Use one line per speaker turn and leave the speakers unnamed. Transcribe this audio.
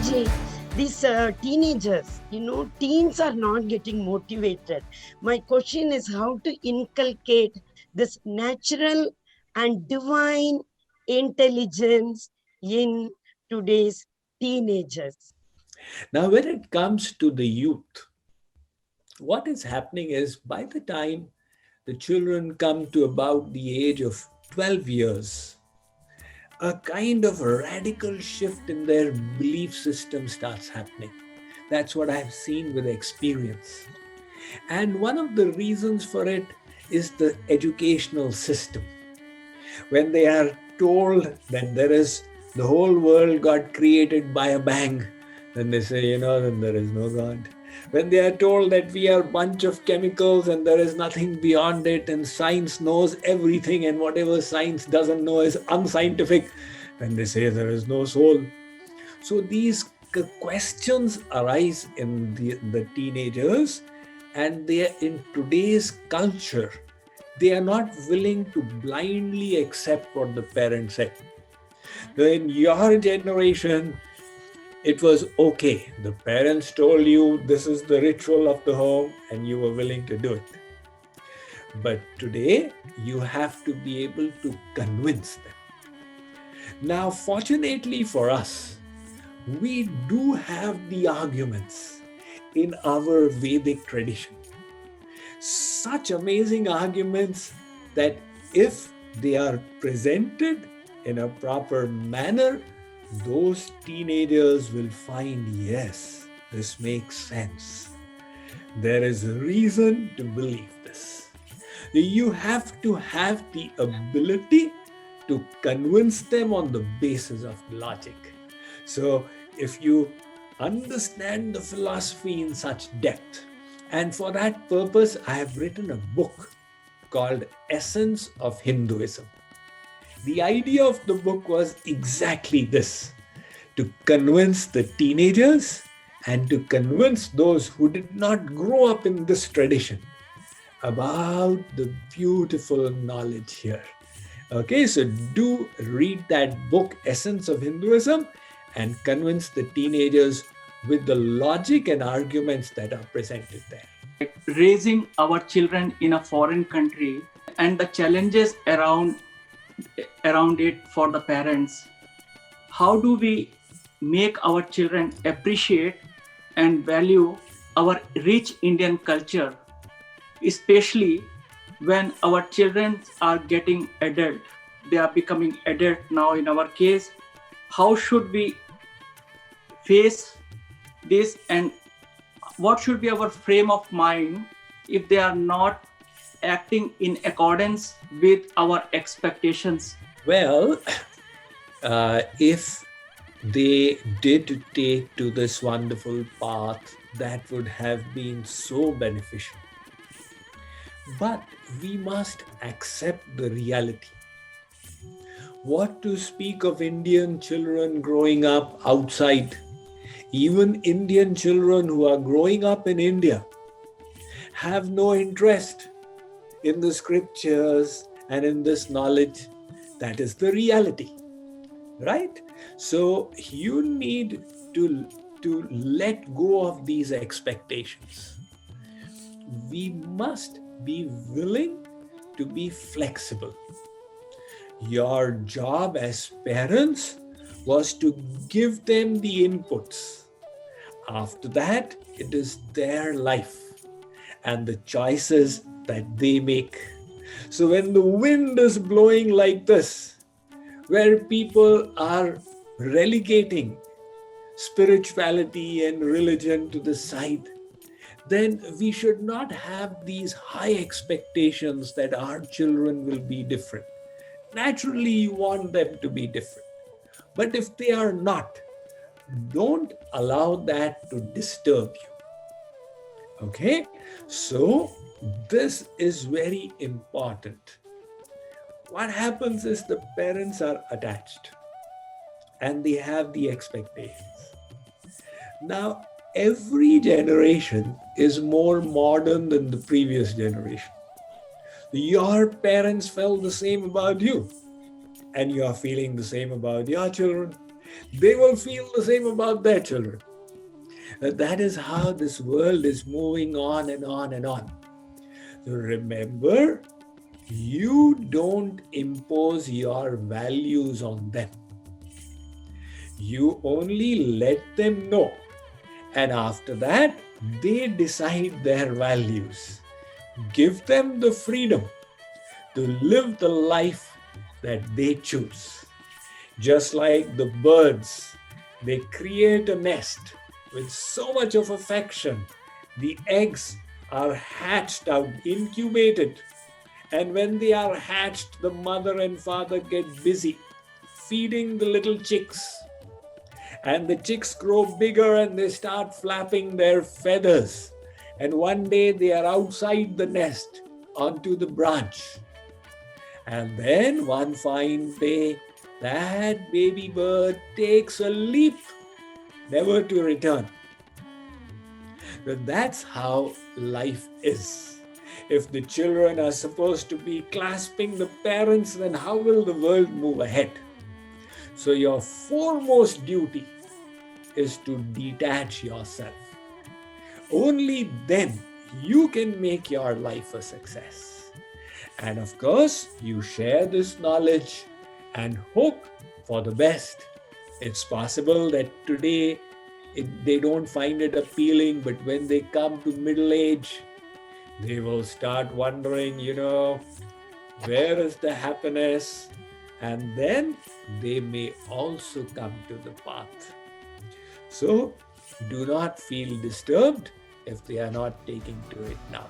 Swamiji, these teenagers, teens are not getting motivated. My question is how to inculcate this natural and divine intelligence in today's teenagers.
Now, when it comes to the youth, what is happening is by the time the children come to about the age of 12 years, a kind of radical shift in their belief system starts happening. That's what I've seen with experience. And one of the reasons for it is the educational system. When they are told that the whole world got created by a bang, then they say, then there is no God. When they are told that we are a bunch of chemicals and there is nothing beyond it and science knows everything and whatever science doesn't know is unscientific, then they say there is no soul. So these questions arise in the teenagers, and they are in today's culture. They are not willing to blindly accept what the parents say. In your generation, it was okay. The parents told you this is the ritual of the home and you were willing to do it. But today, you have to be able to convince them. Now, fortunately for us, we do have the arguments in our Vedic tradition. Such amazing arguments that if they are presented in a proper manner, those teenagers will find, yes, this makes sense. There is a reason to believe this. You have to have the ability to convince them on the basis of logic. So if you understand the philosophy in such depth, and for that purpose, I have written a book called Essence of Hinduism. The idea of the book was exactly this: to convince the teenagers and to convince those who did not grow up in this tradition about the beautiful knowledge here. Okay, so do read that book, Essence of Hinduism, and convince the teenagers with the logic and arguments that are presented there.
Raising our children in a foreign country and the challenges around it for the parents. How do we make our children appreciate and value our rich Indian culture, especially when our children are getting adult? They are becoming adult now in our case. How should we face this, and what should be our frame of mind if they are not acting in accordance with our expectations?
Well, if they did take to this wonderful path, that would have been so beneficial. But we must accept the reality. What to speak of Indian children growing up outside? Even Indian children who are growing up in India have no interest in the scriptures and in this knowledge. That is the reality, right? So you need to let go of these expectations. We must be willing to be flexible. Your job as parents was to give them the inputs. After that, it is their life and the choices that they make. So when the wind is blowing like this, where people are relegating spirituality and religion to the side, then we should not have these high expectations that our children will be different. Naturally, you want them to be different. But if they are not, don't allow that to disturb you. Okay? So, this is very important. What happens is the parents are attached and they have the expectations. Now, every generation is more modern than the previous generation. Your parents felt the same about you, and you are feeling the same about your children. they will feel the same about their children. That is how this world is moving on and on and on. So remember, you don't impose your values on them. You only let them know. And after that, they decide their values. Give them the freedom to live the life that they choose. Just like the birds, they create a nest with so much of affection. The eggs are hatched out, incubated. And when they are hatched, the mother and father get busy feeding the little chicks. And the chicks grow bigger and they start flapping their feathers. And one day they are outside the nest onto the branch. And then one fine day, that baby bird takes a leap, never to return. But that's how life is. If the children are supposed to be clasping the parents, then how will the world move ahead? So your foremost duty is to detach yourself. Only then you can make your life a success. And of course, you share this knowledge and hope for the best. It's possible that today they don't find it appealing, but when they come to middle age, they will start wondering, where is the happiness? And then they may also come to the path. So do not feel disturbed if they are not taking to it now.